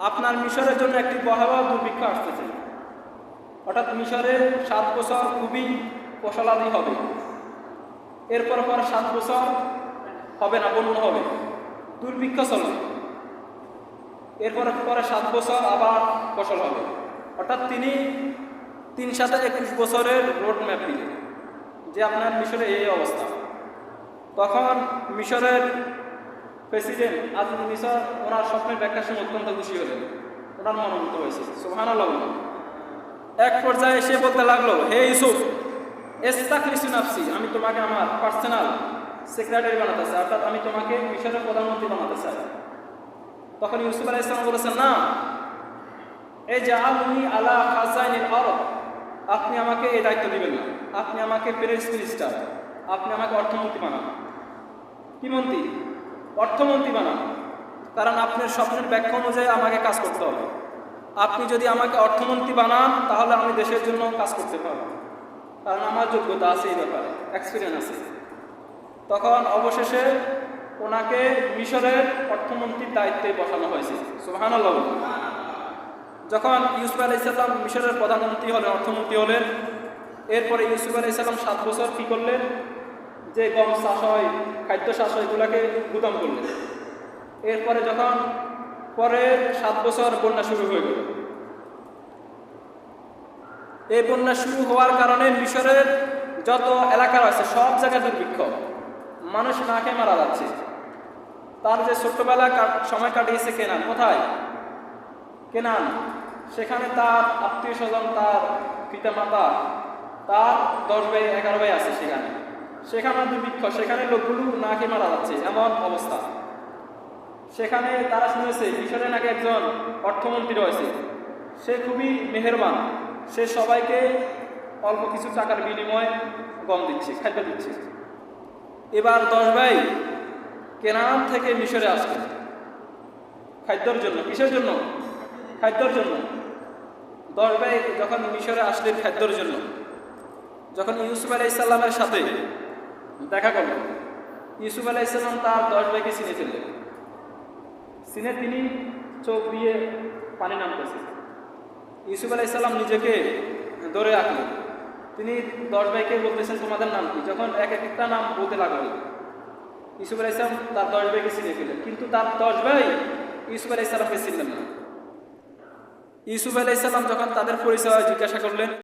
আপনার মিশরের জন্য একটি ভয়াবহ দুর্ভিক্ষ আসতেছে, অর্থাৎ মিশরের 7 বছর খুবই ফসলাদি হবে, এরপর 7 বছর হবে না, বন্যা হবে, দুর্ভিক্ষ চলবে, এরপরে 7 বছর আবার ফসল হবে। অর্থাৎ তিনি 3-21 বছরের রোড ম্যাপ দিলেন যে আপনার মিশরে এই অবস্থা। তখন মিশরের প্রেসিডেন্ট আজিজ মিশর ওনার স্বপ্নের ব্যাখ্যার সময় অত্যন্ত খুশি হলেন, ওনার মনোনীত হয়েছে। সুবহানাল্লাহ। এক পর্যায়ে এসে বলতে লাগলো, হে ইউসুফ, ইস্তাখলিসু নাফসি, আমি তোমাকে আমার পার্সোনাল সেক্রেটারি বানাতে চাই, অর্থাৎ আমি তোমাকে মিশরের প্রধানমন্ত্রী বানাতে চাই। তখন ইউসুফ আলাইহিস সালাম বলেছেন, না, এই যে আলনি আলা খাজাইনিল আরদ, আপনি আমাকে এই দায়িত্ব দিবেন না, আপনি আমাকে প্রেস মিনিস্টার, আপনি আমাকে অর্থমন্ত্রী বানান। কি মন্ত্রী? অর্থমন্ত্রী বানান। কারণ আপনার স্বপ্নের ব্যাখ্যা অনুযায়ী আমাকে কাজ করতে হবে। আপনি যদি আমাকে অর্থমন্ত্রী বানান তাহলে আমি দেশের জন্য কাজ করতে পারবো, কারণ আমার যোগ্যতা আছে, এই ব্যাপারে এক্সপিরিয়েন্স আছে। তখন অবশেষে ওনাকে মিশরের অর্থমন্ত্রীর দায়িত্বে বসানো হয়েছে। সুবহানাল্লাহ। যখন ইউসুফ আলাইহিস সালাম মিশরের প্রধানমন্ত্রী হলেন, অর্থমন্ত্রী হলেন, এরপরে ইউসুফ আলাইহিস সালাম 7 বছর কী করলেন, যে গম চাষ হয়, খাদ্য চাষ হয়, এগুলাকে গুদাম করলেন। এরপরে যখন পরে 7 বছর বন্যা শুরু হয়ে গেল, এই বন্যা শুরু হওয়ার কারণে মিশরের যত এলাকা আছে সব জায়গায় দুর্ভিক্ষ, মানুষ না খেয়ে মারা যাচ্ছে। তার যে ছোট্টবেলা সময় কাটিয়েছে কেনান, কোথায়? কেনান, সেখানে তার আত্মীয় স্বজন, তার পিতা মাতা, তার 10 ভাই 11 ভাই আছে, সেখানে দুর্ভিক্ষ, সেখানে লোকগুলো না খেয়ে মারা যাচ্ছে, এমন অবস্থা। সেখানে তারা শুনেছে মিশরে নাকি একজন অর্থমন্ত্রী রয়েছে, সে খুবই মেহেরবান, সে সবাইকে অল্প কিছু টাকার বিনিময়ে গম দিচ্ছে, খাদ্য দিচ্ছে। এবার 10 ভাই কেনান থেকে মিশরে আসছে খাদ্যর জন্য। কিসের জন্য? খাদ্যর জন্য। 10 ভাই যখন মিশরে আসলেন খাদ্যর জন্য, যখন ইউসুফ আলাইহিস সালামের সাথে দেখা করল, ইউসুফ আলাইহিস সালাম তার 10 ভাইকে চিনে ফেললেন। চিনে তিনি চোখ দিয়ে পানি নামতেছে। ইউসুফ আলাইহিস সালাম নিজেকে ধরে রাখলেন। তিনি 10 ভাইকে বলতেছেন, তোমাদের নাম কি? যখন এক একটা নাম বলতে লাগলেন, ইউসুফ আলাইহিস সালাম তার 10 ভাইকে চিনে ফেললেন, কিন্তু তার 10 ভাই ইউসুফ আলাইহিস সালামকে চিনলেন না। ইউসুফ আলাইহিস সালাম যখন তাদের পরিচয় জিজ্ঞাসা করলেন,